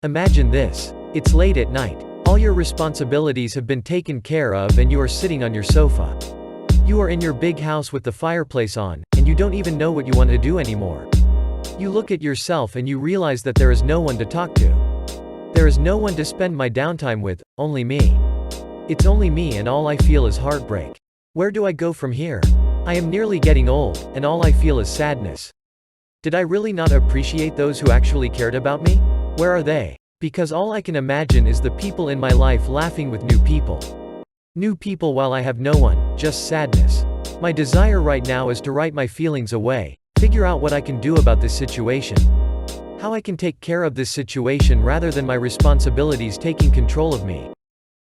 Imagine this. It's late at night. All your responsibilities have been taken care of and you are sitting on your sofa. You are in your big house with the fireplace on, and you don't even know what you want to do anymore. You look at yourself and you realize that there is no one to talk to. There is no one to spend my downtime with, only me. It's only me and all I feel is heartbreak. Where do I go from here? I am nearly getting old, and all I feel is sadness. Did I really not appreciate those who actually cared about me? Where are they? Because all I can imagine is the people in my life laughing with new people. New people while I have no one, just sadness. My desire right now is to write my feelings away, figure out what I can do about this situation. How I can take care of this situation rather than my responsibilities taking control of me.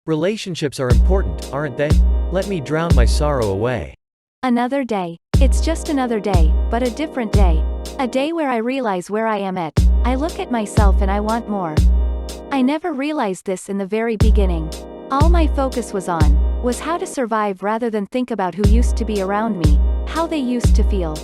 Relationships are important, aren't they? Let me drown my sorrow away. Another day. It's just another day, but a different day. A day where I realize where I am at. I look at myself and I want more. I never realized this in the very beginning. All my focus was how to survive rather than think about who used to be around me, how they used to feel.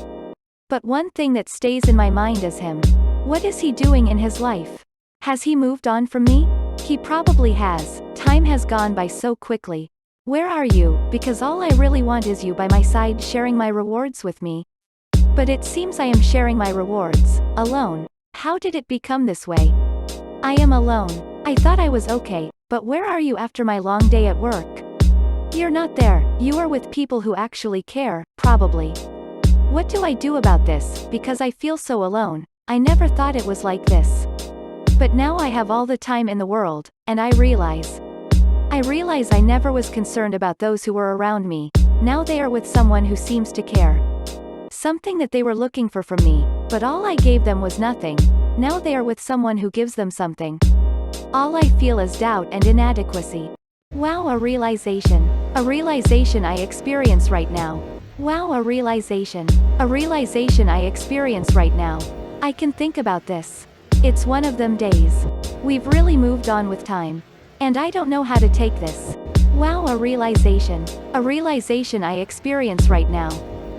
But one thing that stays in my mind is him. What is he doing in his life? Has he moved on from me? He probably has. Time has gone by so quickly. Where are you? Because all I really want is you by my side sharing my rewards with me. But it seems I am sharing my rewards, alone. How did it become this way? I am alone. I thought I was okay, but where are you after my long day at work? You're not there. You are with people who actually care, probably. What do I do about this? Because I feel so alone. I never thought it was like this. But now I have all the time in the world, and I realize I never was concerned about those who were around me. Now they are with someone who seems to care. Something that they were looking for from me, but all I gave them was nothing. Now they are with someone who gives them something. All I feel is doubt and inadequacy. Wow, a realization. A realization I experience right now. Wow, a realization. A realization I experience right now. I can think about this. It's one of them days. We've really moved on with time. And I don't know how to take this. Wow, a realization. A realization I experience right now.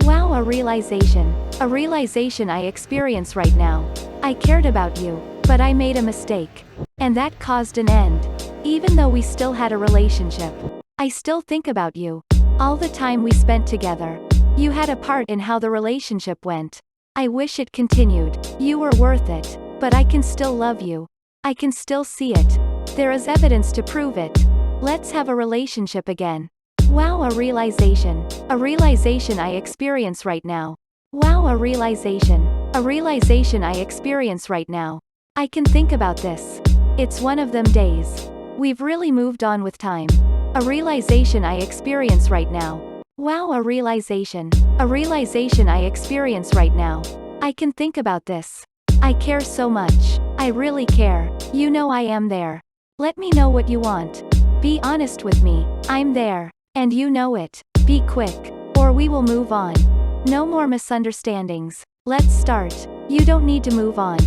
Wow, a realization. A realization I experience right now. I cared about you, but I made a mistake. And that caused an end. Even though we still had a relationship. I still think about you. All the time we spent together. You had a part in how the relationship went. I wish it continued. You were worth it. But I can still love you. I can still see it. There is evidence to prove it. Let's have a relationship again. Wow, a realization. A realization I experience right now. Wow, a realization. A realization I experience right now. I can think about this. It's one of them days. We've really moved on with time. A realization I experience right now. Wow, a realization. A realization I experience right now. I can think about this. I care so much. I really care. You know I am there. Let me know what you want. Be honest with me. I'm there. And you know it. Be quick. Or we will move on. No more misunderstandings. Let's start. You don't need to move on.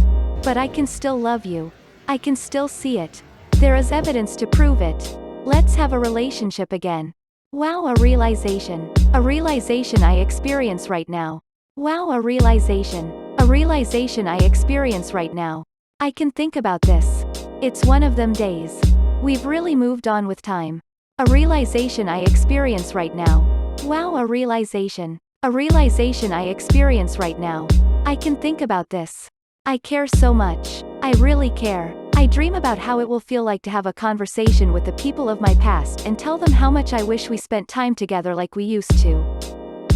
But I can still love you. I can still see it. There is evidence to prove it. Let's have a relationship again. Wow, a realization. A realization I experience right now. Wow, a realization. A realization I experience right now. I can think about this. It's one of them days. We've really moved on with time. A realization I experience right now. Wow, a realization. A realization I experience right now. I can think about this. I care so much. I really care. I dream about how it will feel like to have a conversation with the people of my past and tell them how much I wish we spent time together like we used to.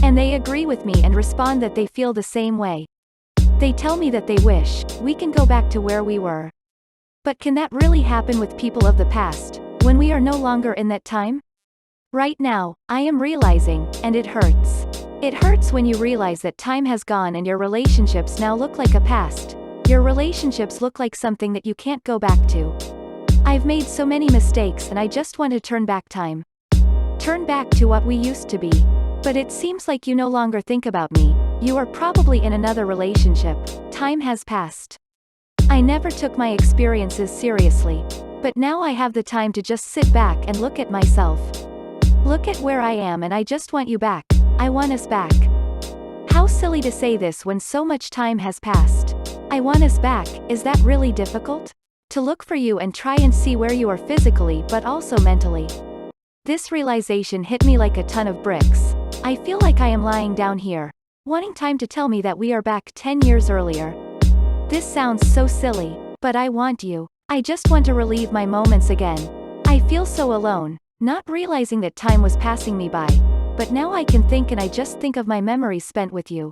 And they agree with me and respond that they feel the same way. They tell me that they wish we can go back to where we were. But can that really happen with people of the past, when we are no longer in that time? Right now, I am realizing, and it hurts. It hurts when you realize that time has gone and your relationships now look like a past. Your relationships look like something that you can't go back to. I've made so many mistakes and I just want to turn back time. Turn back to what we used to be. But it seems like you no longer think about me. You are probably in another relationship. Time has passed. I never took my experiences seriously. But now I have the time to just sit back and look at myself. Look at where I am and I just want you back. I want us back. How silly to say this when so much time has passed. I want us back. Is that really difficult? To look for you and try and see where you are physically but also mentally. This realization hit me like a ton of bricks. I feel like I am lying down here, wanting time to tell me that we are back 10 years earlier. This sounds so silly, but I want you. I just want to relive my moments again. I feel so alone, not realizing that time was passing me by. But now I can think, and I just think of my memories spent with you.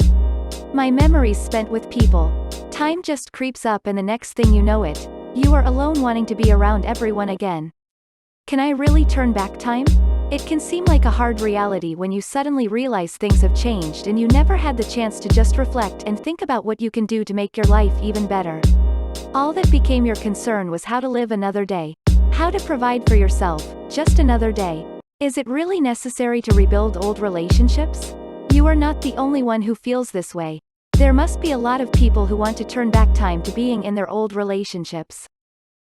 My memories spent with people. Time just creeps up, and the next thing you know it, you are alone wanting to be around everyone again. Can I really turn back time? It can seem like a hard reality when you suddenly realize things have changed and you never had the chance to just reflect and think about what you can do to make your life even better. All that became your concern was how to live another day. How to provide for yourself, just another day. Is it really necessary to rebuild old relationships? You are not the only one who feels this way. There must be a lot of people who want to turn back time to being in their old relationships.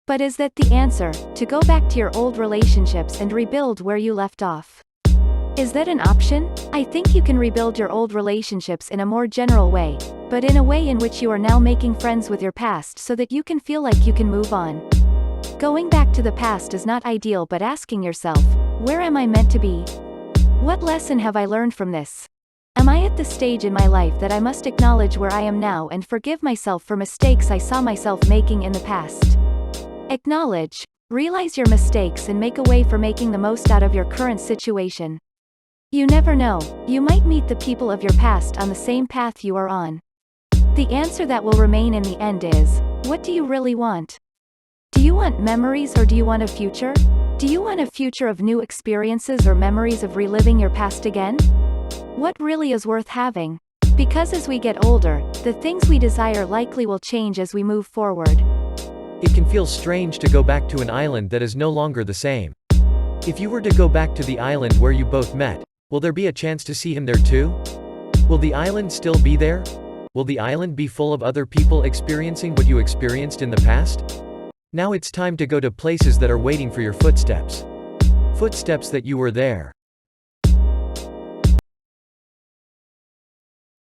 But is that the answer, to go back to your old relationships and rebuild where you left off? Is that an option? I think you can rebuild your old relationships in a more general way, but in a way in which you are now making friends with your past so that you can feel like you can move on. Going back to the past is not ideal, but asking yourself, where am I meant to be? What lesson have I learned from this? Am I at the stage in my life that I must acknowledge where I am now and forgive myself for mistakes I saw myself making in the past? Acknowledge, realize your mistakes, and make a way for making the most out of your current situation. You never know, you might meet the people of your past on the same path you are on. The answer that will remain in the end is, what do you really want? Do you want memories, or do you want a future? Do you want a future of new experiences or memories of reliving your past again? What really is worth having? Because as we get older, the things we desire likely will change as we move forward. It can feel strange to go back to an island that is no longer the same. If you were to go back to the island where you both met, will there be a chance to see him there too? Will the island still be there? Will the island be full of other people experiencing what you experienced in the past? Now it's time to go to places that are waiting for your footsteps. Footsteps that you were there.